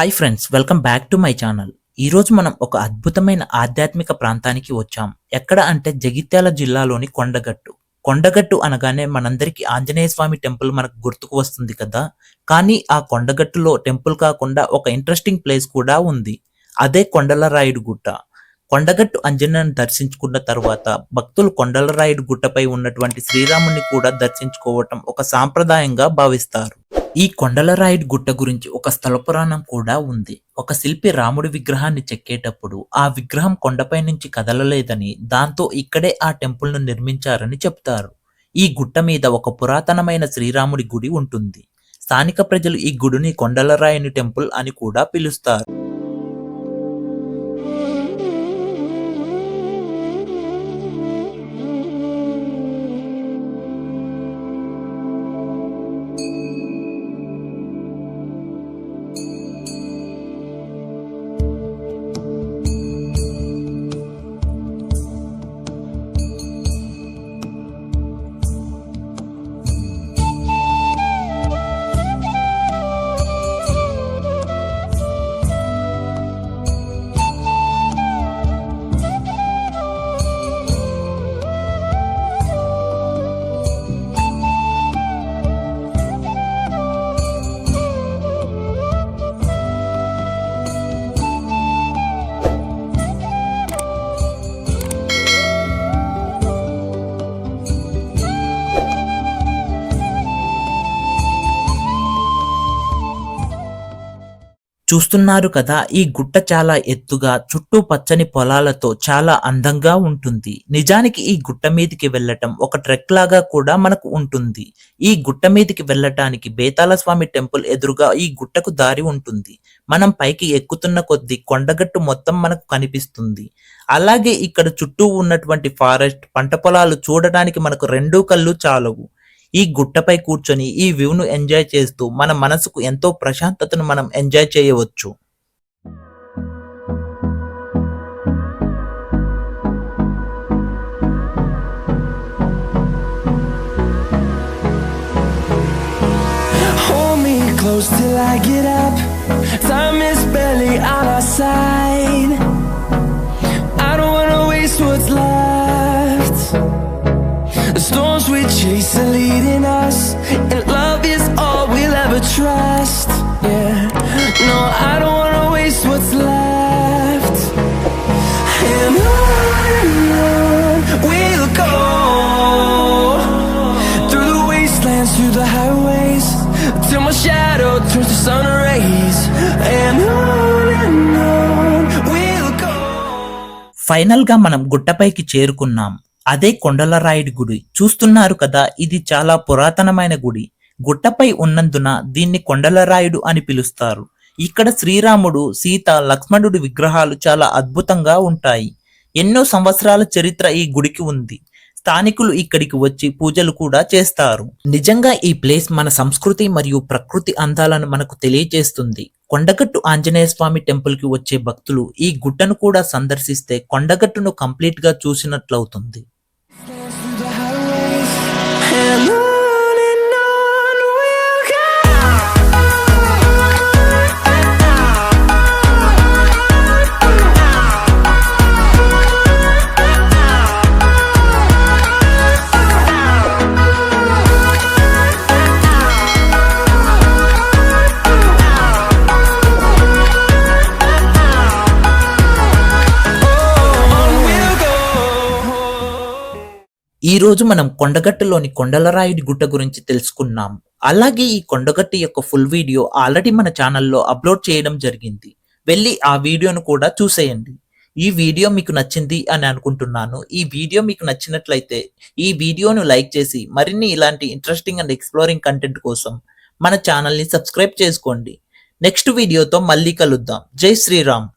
Hi friends, welcome back to my channel. ఈరోజు మనం ఒక అద్భుతమైన ఆధ్యాత్మిక ప్రాంతానికి వచ్చాం. ఎక్కడ అంటే జగిత్యాల జిల్లాలోని కొండగట్టు. కొండగట్టు అనగానే మనందరికీ ఆంజనేయ స్వామి టెంపుల్ మనకు గుర్తుకు వస్తుంది కదా. కానీ ఆ కొండగట్టులో టెంపుల్ కాకుండా ఒక ఇంట్రెస్టింగ్ ప్లేస్ కూడా ఉంది. అదే కొండలరాయుడు గుట్ట. కొండగట్టు అంజన్నను దర్శించుకున్న తర్వాత భక్తులు కొండలరాయుడు గుట్టపై ఉన్నటువంటి శ్రీరాముని కూడా దర్శించుకోవటం ఒక సాంప్రదాయంగా భావిస్తారు. ఈ కొండలరాయుడు గుట్ట గురించి ఒక స్థల పురాణం కూడా ఉంది. ఒక శిల్పి రాముడి విగ్రహాన్ని చెక్కేటప్పుడు ఆ విగ్రహం కొండపై నుంచి కదలలేదని, దాంతో ఇక్కడే ఆ టెంపుల్ ను నిర్మించారని చెప్తారు. ఈ గుట్ట మీద ఒక పురాతనమైన శ్రీరాముడి గుడి ఉంటుంది. స్థానిక ప్రజలు ఈ గుడిని కొండలరాయుని టెంపుల్ అని కూడా పిలుస్తారు. చూస్తున్నారు కదా, ఈ గుట్ట చాలా ఎత్తుగా, చుట్టూ పచ్చని పొలాలతో చాలా అందంగా ఉంటుంది. నిజానికి ఈ గుట్ట మీదికి వెళ్ళటం ఒక ట్రెక్ లాగా కూడా మనకు ఉంటుంది. ఈ గుట్ట మీదికి వెళ్ళటానికి బేతాళ స్వామి టెంపుల్ ఎదురుగా ఈ గుట్టకు దారి ఉంటుంది. మనం పైకి ఎక్కుతున్న కొద్దీ కొండగట్టు మొత్తం మనకు కనిపిస్తుంది. అలాగే ఇక్కడ చుట్టూ ఉన్నటువంటి ఫారెస్ట్, పంట పొలాలు చూడడానికి మనకు రెండు కళ్ళు చాలవు. ఈ గుట్టపై కూర్చొని ఈ వ్యూను ఎంజాయ్ చేస్తూ మన మనసుకు ఎంతో ప్రశాంతతను మనం ఎంజాయ్ చేయవచ్చు. Hold me close till I get up. Time is barely on our side. I don't wanna waste what's left. The storms we chase are leading us, and love is all we'll ever trust. Yeah, no, I don't wanna waste what's left. And on we'll go, through the wastelands, through the highways, till my shadow turns to sun rays. And on we'll go. Final గా మనం గుట్టపైకి చేరుకున్నాం. అదే కొండలరాయుడి గుడి. చూస్తున్నారు కదా, ఇది చాలా పురాతనమైన గుడి. గుట్టపై ఉన్నందున దీన్ని కొండలరాయుడు అని పిలుస్తారు. ఇక్కడ శ్రీరాముడు, సీత, లక్ష్మణుడి విగ్రహాలు చాలా అద్భుతంగా ఉంటాయి. ఎన్నో సంవత్సరాల చరిత్ర ఈ గుడికి ఉంది. స్థానికులు ఇక్కడికి వచ్చి పూజలు కూడా చేస్తారు. నిజంగా ఈ ప్లేస్ మన సంస్కృతి మరియు ప్రకృతి అందాలను మనకు తెలియజేస్తుంది. కొండగట్టు ఆంజనేయ స్వామి టెంపుల్ కి వచ్చే భక్తులు ఈ గుట్టను కూడా సందర్శిస్తే కొండగట్టును కంప్లీట్ గా చూసినట్లవుతుంది. And on we'll go. ఈ రోజు మనం కొండగట్టులోని కొండలరాయుడి గుట్ట గురించి తెలుసుకున్నాం. అలాగే ఈ కొండగట్టు యొక్క ఫుల్ వీడియో ఆల్రెడీ మన ఛానల్లో అప్లోడ్ చేయడం జరిగింది. వెళ్ళి ఆ వీడియోను కూడా చూసేయండి. ఈ వీడియో మీకు నచ్చింది అని అనుకుంటున్నాను. ఈ వీడియో మీకు నచ్చినట్లయితే ఈ వీడియోను లైక్ చేసి మరిన్ని ఇలాంటి ఇంట్రెస్టింగ్ అండ్ ఎక్స్ప్లోరింగ్ కంటెంట్ కోసం మన ఛానల్ని సబ్స్క్రైబ్ చేసుకోండి. నెక్స్ట్ వీడియోతో మళ్ళీ కలుద్దాం. జై శ్రీరామ్.